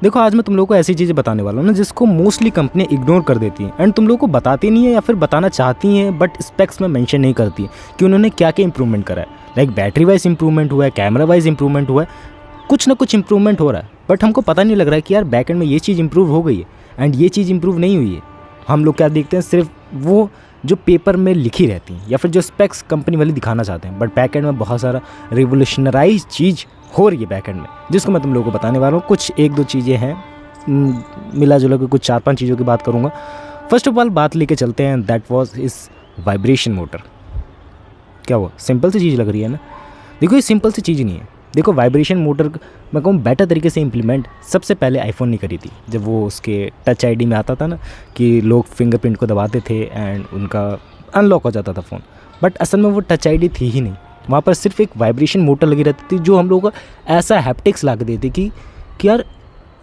देखो आज मैं तुम लोगों को ऐसी चीज़ें बताने वाला हूँ ना जिसको मोस्टली कंपनी इग्नोर कर देती हैं एंड तुम लोगों को बताती नहीं है या फिर बताना चाहती हैं बट स्पेक्स में मेंशन नहीं करती कि उन्होंने क्या क्या इंप्रूवमेंट करा है। लाइक बैटरी वाइज इंप्रूवमेंट हुआ है, कैमरा वाइज इंप्रूवमेंट हुआ है, कुछ ना कुछ इंप्रूवमेंट हो रहा है बट हमको पता नहीं लग रहा है कि यार बैकएंड में ये चीज़ इंप्रूव हो गई है एंड ये चीज़ इंप्रूव नहीं हुई है। हम लोग क्या देखते हैं, सिर्फ वो जो पेपर में लिखी रहती हैं या फिर जो स्पेक्स कंपनी वाले दिखाना चाहते हैं, बट बैकएंड में बहुत सारा रिवोल्यूशनराइज चीज़ हो रही है बैकएंड में, जिसको मैं तुम लोगों को बताने वाला हूँ। कुछ एक दो चीज़ें हैं, मिला जुला के कुछ 4-5 चीज़ों की बात करूँगा। फर्स्ट ऑफ ऑल बात लेके चलते हैं, दैट वाज इस वाइब्रेशन मोटर। क्या हुआ, सिंपल सी चीज़ लग रही है ना? देखो ये सिंपल सी चीज़ नहीं है। देखो वाइब्रेशन मोटर मैं कहूँ बेटर तरीके से इम्प्लीमेंट सबसे पहले आईफोन ने करी थी, जब वो उसके टच आईडी में आता था ना कि लोग फिंगरप्रिंट को दबाते थे एंड उनका अनलॉक हो जाता था फ़ोन। बट असल में वो टच आईडी थी ही नहीं, वहाँ पर सिर्फ एक वाइब्रेशन मोटर लगी रहती थी जो हम लोगों को ऐसा हैप्टिक्स ला के देती कि यार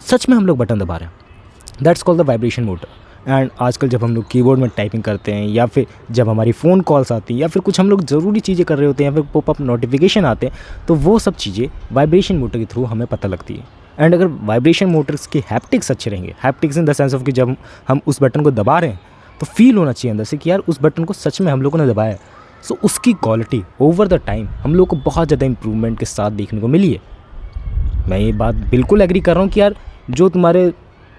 सच में हम लोग बटन दबा रहे हैं। That's called the vibration motor. And आजकल जब हम लोग कीबोर्ड में टाइपिंग करते हैं या फिर जब हमारी फ़ोन कॉल्स आती हैं या फिर कुछ हम लोग ज़रूरी चीज़ें कर रहे होते हैं या फिर पॉपअप नोटिफिकेशन आते हैं, तो वो सब चीज़ें वाइब्रेशन मोटर के थ्रू हमें पता लगती है। एंड अगर वाइब्रेशन मोटर्स के हैप्टिक्स अच्छे रहेंगे, haptics in the sense of कि जब हम उस बटन को दबा रहे हैं तो फील होना चाहिए अंदर से कि यार उस बटन को सच में हम लोगों ने दबाया है। सो उसकी क्वालिटी ओवर द टाइम हम लोग को बहुत ज़्यादा इंप्रूवमेंट के साथ देखने को मिली है। मैं ये बात बिल्कुल एग्री कर रहा हूँ कि यार जो तुम्हारे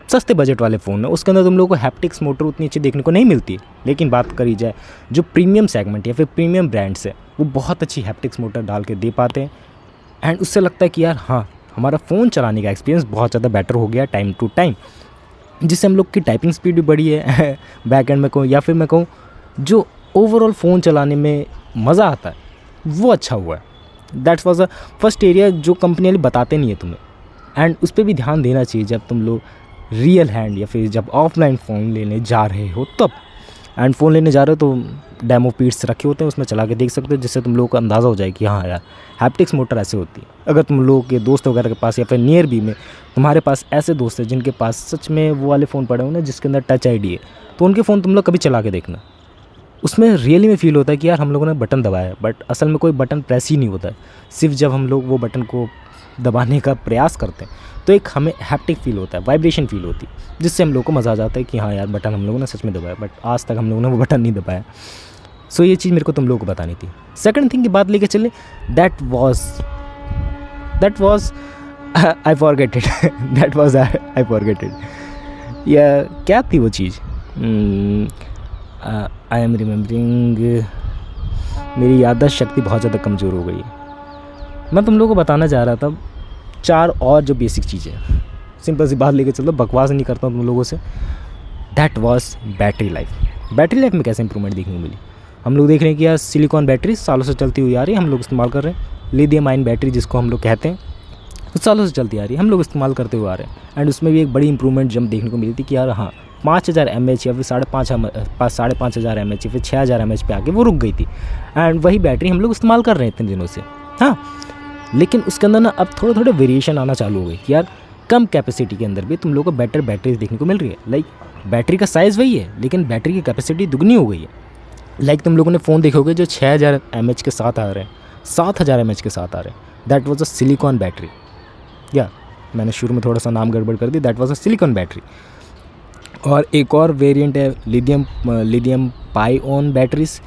सस्ते बजट वाले फ़ोन है उसके अंदर तुम लोगों को हैप्टिक्स मोटर उतनी अच्छी देखने को नहीं मिलती। लेकिन बात करी जाए जो प्रीमियम सेगमेंट या फिर प्रीमियम ब्रांड्स है, वो बहुत अच्छी हैप्टिक्स मोटर डाल के दे पाते हैं एंड उससे लगता है कि यार हाँ हमारा फ़ोन चलाने का एक्सपीरियंस बहुत ज़्यादा बेटर हो गया टाइम टू टाइम, जिससे हम लोग की टाइपिंग स्पीड भी बढ़ी है बैक एंड में कहूँ या फिर मैं कहूँ जो ओवरऑल फ़ोन चलाने में मज़ा आता है वो अच्छा हुआ है। That's was the first area जो कंपनी वाले बताते नहीं है तुम्हें, एंड उस पर भी ध्यान देना चाहिए जब तुम लोग रियल हैंड या फिर जब ऑफलाइन फ़ोन लेने जा रहे हो तब। एंड फ़ोन लेने जा रहे हो तो डेमो पीट्स रखे होते हैं, उसमें चला के देख सकते हो, जिससे तुम लोगों को अंदाज़ा हो जाए कि हाँ यार हैप्टिक्स मोटर ऐसे होती है। अगर तुम लोगों के दोस्त वगैरह के पास या फिर नियर बी में तुम्हारे पास ऐसे दोस्त हैं जिनके पास सच में वो वाले फ़ोन पड़े हो ना जिसके अंदर टच आईडी है, तो उनके फ़ोन तुम लोग कभी चला के देखना। उसमें रियली में फ़ील होता है कि यार हम लोगों ने बटन दबाया है, बट असल में कोई बटन प्रेस ही नहीं होता है। सिर्फ जब हम लोग वो बटन को दबाने का प्रयास करते हैं तो एक हमें हैप्टिक फील होता है, वाइब्रेशन फील होती है, जिससे हम लोग को मज़ा आ जाता है कि हाँ यार बटन हम लोगों ने सच में दबाया, बट आज तक हम लोगों ने वो बटन नहीं दबाया। सो ये चीज़ मेरे को तुम लोगों को बतानी थी। सेकंड थिंग की बात लेके चले, that was I forget it that was I forget it. या क्या थी वो चीज़? I am remembering. मेरी याददाश्त शक्ति बहुत ज़्यादा कमज़ोर हो गई है। मैं तुम लोगों को बताना चाह रहा था 4 और जो बेसिक चीज़ें, सिंपल सी बात लेके चलो, बकवास नहीं करता हूँ तुम लोगों से। That was battery life. Battery life में कैसे इंप्रूवमेंट देखने को मिली? हम लोग देख रहे हैं कि यार सिलिकॉन बैटरी सालों से चलती हुई आ रही है, हम लोग इस्तेमाल कर रहे हैं। लिथियम आयन बैटरी जिसको हम लोग कहते हैं, तो सालों से चलती आ रही है, हम लोग इस्तेमाल करते हुए आ रहे हैं। एंड उसमें भी एक बड़ी इंप्रूवमेंट जब देखने को मिली थी कि यार हाँ 5000 mAh या फिर 5500 mAh या फिर 6000 mAh पे आके वो रुक गई थी। एंड वही बैटरी हम लोग इस्तेमाल कर रहे हैं इतने दिनों से। हाँ, लेकिन उसके अंदर ना अब थोड़ा थोड़ा वेरिएशन आना चालू हो गई कि यार कम कैपेसिटी के अंदर भी तुम लोगों को बेटर बैटरीज देखने को मिल रही है। लाइक बैटरी का साइज़ वही है लेकिन बैटरी की कैपेसिटी दुगनी हो गई है। लाइक तुम लोगों ने फ़ोन देखोगे जो 6000 mAh के साथ आ रहे हैं, 7000 mAh के साथ आ रहे हैं, that was a silicon battery. या मैंने शुरू में थोड़ा सा नाम गड़बड़ कर दी, that was a silicon battery. और एक और वेरिएंट है लिथियम पाइऑन बैटरीज,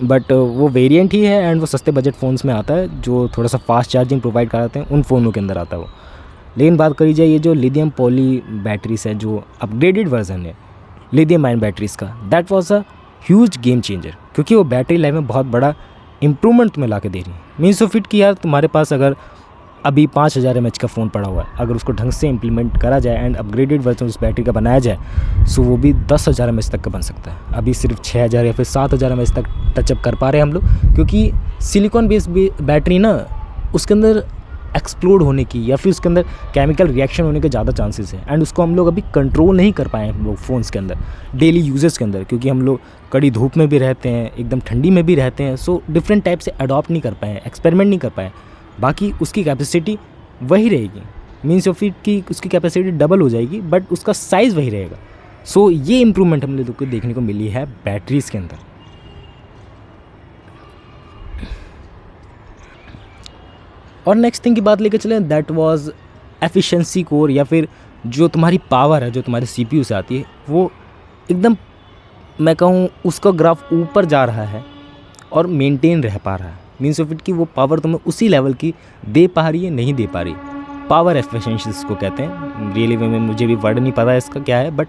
बट वो वेरिएंट ही है एंड वो सस्ते बजट फ़ोन्स में आता है जो थोड़ा सा फास्ट चार्जिंग प्रोवाइड कराते हैं, उन फ़ोनों के अंदर आता है वो। लेकिन बात करी जाए ये जो लिथियम पॉली बैटरीज है, जो अपग्रेडेड वर्जन है लिथियम आयन बैटरीज़ का, that was a huge game changer, क्योंकि वो बैटरी लाइफ में बहुत बड़ा इंप्रूवमेंट तुम्हें ला के दे रही है। मीन्स ऑफ इट कि यार तुम्हारे पास अगर अभी 5000 mAh का फ़ोन पड़ा हुआ है, अगर उसको ढंग से इम्प्लीमेंट करा जाए एंड अपग्रेडेड वर्जन उस बैटरी का बनाया जाए, सो वो भी 10,000 mAh तक का बन सकता है। अभी सिर्फ 6000 या फिर 7000 mAh तक टचअप कर पा रहे हैं हम लोग, क्योंकि सिलिकॉन बेस्ड बैटरी ना उसके अंदर एक्सप्लोड होने की या फिर उसके अंदर केमिकल रिएक्शन होने के ज़्यादा चांसेस हैं। एंड उसको हम लोग अभी कंट्रोल नहीं कर पाए हैं लोग फ़ोन्स के अंदर, डेली यूजेस के अंदर, क्योंकि हम लोग कड़ी धूप में भी रहते हैं, एकदम ठंडी में भी रहते हैं। सो डिफरेंट टाइप से अडॉप्ट नहीं कर पाए, एक्सपेरिमेंट नहीं कर पाए। बाकी उसकी कैपेसिटी वही रहेगी, मीन्स ऑफ इट कि उसकी कैपेसिटी डबल हो जाएगी बट उसका साइज़ वही रहेगा। सो ये इंप्रूवमेंट हम लोग को देखने को मिली है बैटरीज़ के अंदर। और नेक्स्ट थिंग की बात लेकर चलें, दैट वाज एफिशिएंसी कोर या फिर जो तुम्हारी पावर है जो तुम्हारे CPU से आती है वो एकदम, मैं कहूँ उसका ग्राफ ऊपर जा रहा है और मेंटेन रह पा रहा है। मीन्स ऑफ इट कि वो पावर तुम्हें उसी लेवल की दे पा रही है, नहीं दे पा रही। पावर एफिशिएंसी इसको कहते हैं, रियली में मुझे भी वर्ड नहीं पता है इसका क्या है, बट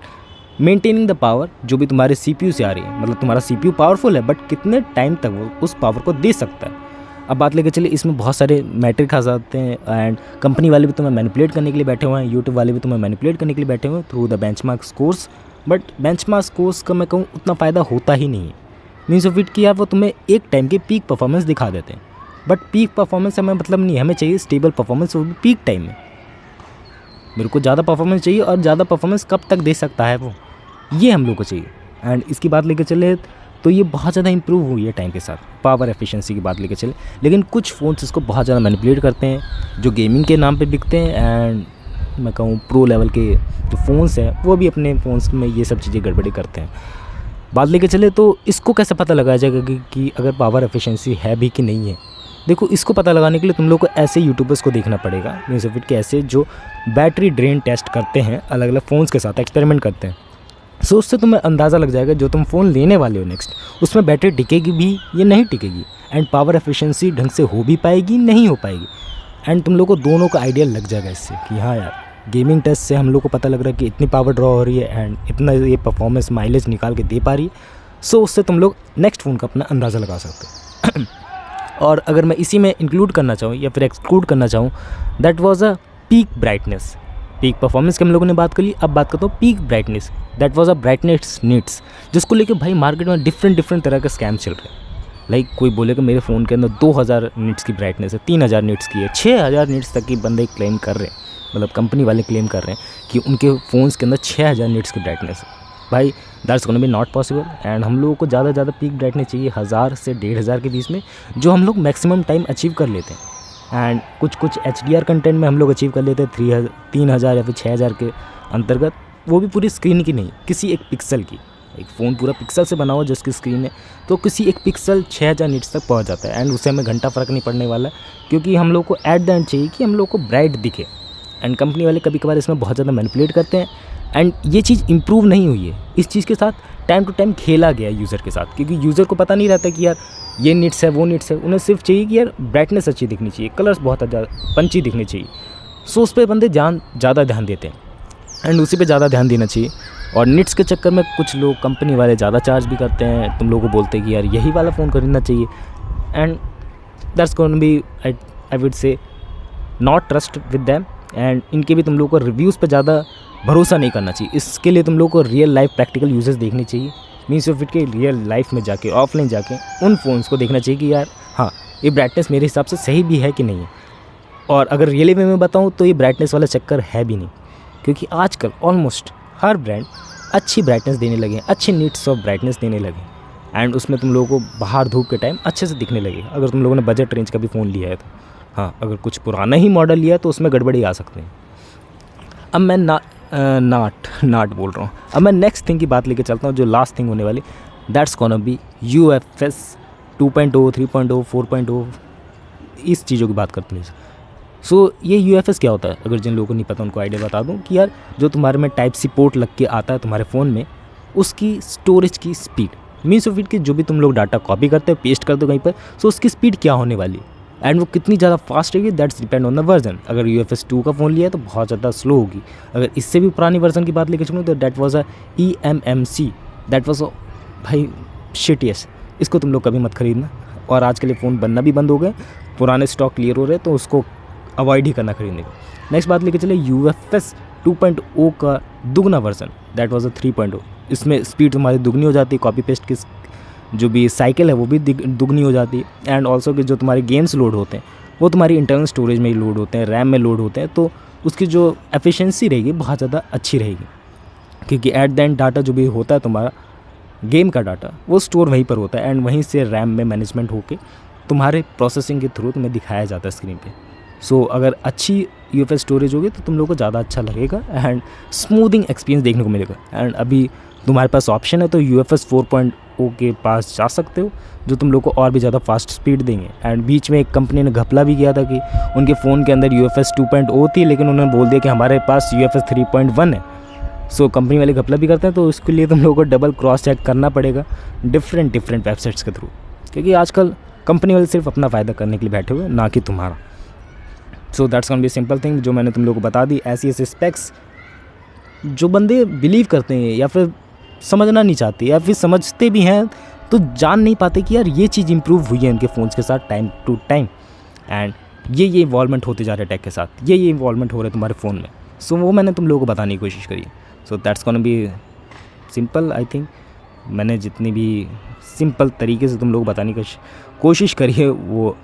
मेंटेनिंग द पावर जो भी तुम्हारे CPU से आ रही है, मतलब तुम्हारा CPU पावरफुल है बट कितने टाइम तक वो उस पावर को दे सकता है। अब बात लेके चलिए, इसमें बहुत सारे मैट्रिक आ जाते हैं एंड कंपनी वाले भी तुम्हें मैनिपुलेट करने के लिए बैठे हुए हैं, यूट्यूब वाले भी तुम्हें मैनिपुलेट करने के लिए बैठे हुए हैं through the benchmark scores. But benchmark scores का मैं कहूँ उतना फ़ायदा होता ही नहीं है। मीन्स ऑफ इट कि यार वो तुम्हें एक टाइम की पीक परफॉर्मेंस दिखा देते हैं, बट पीक परफॉर्मेंस हमें मतलब नहीं, हमें चाहिए स्टेबल परफॉर्मेंस, वो भी पीक टाइम में। मेरे को ज़्यादा परफॉर्मेंस चाहिए, और ज़्यादा परफॉर्मेंस कब तक दे सकता है वो, ये हम लोग को चाहिए। एंड इसकी बात लेके चले तो ये बहुत ज़्यादा इंप्रूव हुई है टाइम के साथ, पावर एफिशिएंसी की बात लेके चले। लेकिन कुछ फ़ोन्स इसको बहुत ज़्यादा मैनिपुलेट करते हैं, जो गेमिंग के नाम पे बिकते हैं, एंड मैं कहूँ प्रो लेवल के जो फ़ोन्स हैं वो भी अपने फ़ोन्स में ये सब चीज़ें गड़बड़ी करते हैं। बात लेके चले तो इसको कैसे पता लगाया जाएगा कि अगर पावर एफिशिएंसी है भी कि नहीं है। देखो, इसको पता लगाने के लिए तुम लोग को ऐसे यूट्यूबर्स को देखना पड़ेगा, मीन्स ऑफ इट के ऐसे जो बैटरी ड्रेन टेस्ट करते हैं, अलग अलग फ़ोन्स के साथ एक्सपेरिमेंट करते हैं। सो उससे तुम्हें अंदाज़ा लग जाएगा जो तुम फ़ोन लेने वाले हो नेक्स्ट, उसमें बैटरी टिकेगी भी या नहीं टिकेगी, एंड पावर एफिशिएंसी ढंग से हो भी पाएगी नहीं हो पाएगी। एंड तुम लोग को दोनों का आइडिया लग जाएगा इससे कि हाँ यार, गेमिंग टेस्ट से हम लोग को पता लग रहा है कि इतनी पावर ड्रॉ हो रही है एंड इतना ये परफॉर्मेंस माइलेज निकाल के दे पा रही है। सो उससे तुम लोग नेक्स्ट फ़ोन का अपना अंदाज़ा लगा सकते हो। और अगर मैं इसी में इंक्लूड करना चाहूँ या फिर एक्सक्लूड करना चाहूँ, that was a peak brightness. Peak performance की हम लोगों ने बात कर ली, अब बात करता हूँ peak brightness. That was a brightness needs, जिसको लेके भाई मार्केट में डिफरेंट तरह के स्कैम चल रहे हैं। लाइक कोई बोले कि मेरे फ़ोन के अंदर 2000 निट्स की ब्राइटनेस है, 3000 निट्स की है, 6000 निट्स तक की बंदे क्लेम कर रहे हैं, मतलब कंपनी वाले क्लेम कर रहे हैं कि उनके फ़ोन्स के अंदर 6000 निट्स की ब्राइटनेस है। भाई that's gonna be not possible. And हम लोगों को ज़्यादा पीक ब्राइटनेस चाहिए 1000 से 1500 के बीच में, जो हम लोग मैक्सिमम टाइम अचीव कर लेते हैं। एंड कुछ HDR कंटेंट में हम लोग अचीव कर लेते हैं 3000 या फिर 6000 के अंतर्गत, वो भी पूरी स्क्रीन की नहीं, किसी एक पिक्सल की। एक फ़ोन पूरा पिक्सल से बना हुआ जिसकी स्क्रीन है, तो किसी एक पिक्सल 6000 निट्स तक पहुंच जाता है। एंड उससे हमें घंटा फ़र्क नहीं पड़ने वाला, क्योंकि हम लोग को एट द एंड चाहिए कि हम लोग को ब्राइट दिखे। एंड कंपनी वाले कभी कभार इसमें बहुत ज़्यादा मैनिपुलेट करते हैं, एंड ये चीज़ इंप्रूव नहीं हुई है। इस चीज़ के साथ टाइम टू टाइम खेला गया है यूज़र के साथ, क्योंकि यूज़र को पता नहीं रहता कि यार ये निट्स है वो निट्स है, उन्हें सिर्फ चाहिए कि यार ब्राइटनेस अच्छी दिखनी चाहिए, कलर्स बहुत ज़्यादा पंची दिखने चाहिए। सो उस पर बंदे ज़्यादा ध्यान देते हैं, एंड उसी पे ज़्यादा ध्यान देना चाहिए। और निट्स के चक्कर में कुछ लोग, कंपनी वाले ज़्यादा चार्ज भी करते हैं, तुम लोगों को बोलते हैं कि यार यही वाला फ़ोन खरीदना चाहिए। And that's gonna be, I would say not trust with them. And इनके भी तुम लोगों को रिव्यूज़ पे ज़्यादा भरोसा नहीं करना चाहिए। इसके लिए तुम लोगों को रियल लाइफ प्रैक्टिकल यूजेस देखने चाहिए। मीन्स ऑफ इट के रियल लाइफ में जाके, ऑफलाइन जाके उन फ़ोन्स को देखना चाहिए कि यार हाँ, ये ब्राइटनेस मेरे हिसाब से सही भी है कि नहीं है। और अगर रियली में मैं बताऊँ तो ये ब्राइटनेस वाला चक्कर है भी नहीं, क्योंकि आजकल ऑलमोस्ट हर ब्रांड अच्छी ब्राइटनेस देने लगे हैं, अच्छे नीट्स ऑफ ब्राइटनेस देने लगे। एंड उसमें तुम लोगों को बाहर धूप के टाइम अच्छे से दिखने लगेगा, अगर तुम लोगों ने बजट रेंज का भी फ़ोन लिया है तो। हाँ, अगर कुछ पुराना ही मॉडल लिया है तो उसमें गड़बड़ी आ सकते हैं। अब मैं नाट बोल रहा हूँ। अब मैं नेक्स्ट थिंग की बात लेके चलता हूँ, जो लास्ट थिंग होने वाली, दैट्स गोना बी UFS 2.0, 3.0, 4.0, इस चीज़ों की बात करते हैं। सो ये UFS क्या होता है, अगर जिन लोगों को नहीं पता उनको आइडिया बता दूं कि यार जो तुम्हारे में Type-C पोर्ट लग के आता है तुम्हारे फ़ोन में, उसकी स्टोरेज की स्पीड, मीन्स ऑफ इट कि जो भी तुम लोग डाटा कॉपी करते हो, पेस्ट करते हो कहीं पर, सो उसकी स्पीड क्या होने वाली है एंड वो कितनी ज़्यादा फास्ट रहेगी, that's depend on the version. अगर UFS 2 का फ़ोन लिया है तो बहुत ज़्यादा स्लो होगी। अगर इससे भी पुरानी वर्जन की बात लेके चलूँ तो that was a eMMC, that was भाई शिटियस। इसको तुम लोग कभी मत खरीदना। और आज के लिए फ़ोन बनना भी बंद हो गए, पुराने स्टॉक क्लियर हो रहे, तो उसको अवॉइड ही करना खरीदने का। नेक्स्ट बात लेके चले UFS 2.0 का दुगना वर्जन, दैट वाज अ 3.0। इसमें स्पीड तुम्हारी दुगनी हो जाती है, कॉपी पेस्ट की जो भी साइकिल है वो भी दुगनी हो जाती है। एंड ऑल्सो कि जो तुम्हारे गेम्स लोड होते हैं वो तुम्हारी इंटरनल स्टोरेज में ही लोड होते हैं, रैम में लोड होते हैं, तो उसकी जो एफिशिएंसी रहेगी बहुत ज़्यादा अच्छी रहेगी, क्योंकि एट द एंड डाटा जो भी होता है तुम्हारा गेम का डाटा वो स्टोर वहीं पर होता है, एंड वहीं से रैम में मैनेजमेंट होके तुम्हारे प्रोसेसिंग के थ्रू तुम्हें दिखाया जाता है स्क्रीन पे। सो अगर अच्छी UFS स्टोरेज होगी तो तुम लोग को ज़्यादा अच्छा लगेगा एंड स्मूथिंग एक्सपीरियंस देखने को मिलेगा। एंड अभी तुम्हारे पास ऑप्शन है तो UFS ओ के पास जा सकते हो, जो तुम लोग को और भी ज़्यादा फास्ट स्पीड देंगे। एंड बीच में एक कंपनी ने घपला भी किया था कि उनके फ़ोन के अंदर UFS 2.0 थी, लेकिन उन्होंने बोल दिया कि हमारे पास UFS 3.1 है। सो कंपनी वाले घपला भी करते हैं, तो उसके लिए तुम लोगों को डबल क्रॉस चेक करना पड़ेगा डिफरेंट वेबसाइट्स के थ्रू, क्योंकि आजकल कंपनी वाले सिर्फ अपना फ़ायदा करने के लिए बैठे हुए, ना कि तुम्हारा। So that's gonna be simple thing जो मैंने तुम लोगों को बता दी। ऐसी स्पेक्स जो बंदे बिलीव करते हैं या फिर समझना नहीं चाहते, या फिर समझते भी हैं तो जान नहीं पाते कि यार ये चीज़ इंप्रूव हुई है उनके फ़ोन्स के साथ टाइम टू टाइम, एंड ये इवॉल्वमेंट होते जा रहे टेक के साथ, ये इवॉल्वमेंट हो रहा है तुम्हारे फ़ोन में। सो वो मैंने तुम लोगों को बताने की कोशिश करी। So that's gonna be simple. I think मैंने जितनी भी सिंपल तरीके से तुम लोग बताने की कोशिश करी है वो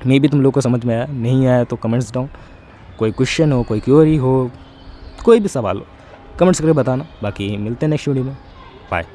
मे भी तुम लोग को समझ में आया। नहीं आया तो कमेंट्स डाउन, कोई क्वेश्चन हो, कोई क्वेरी हो, कोई भी सवाल हो, कमेंट्स करके बताना। बाकी मिलते हैं नेक्स्ट वीडियो में। बाय।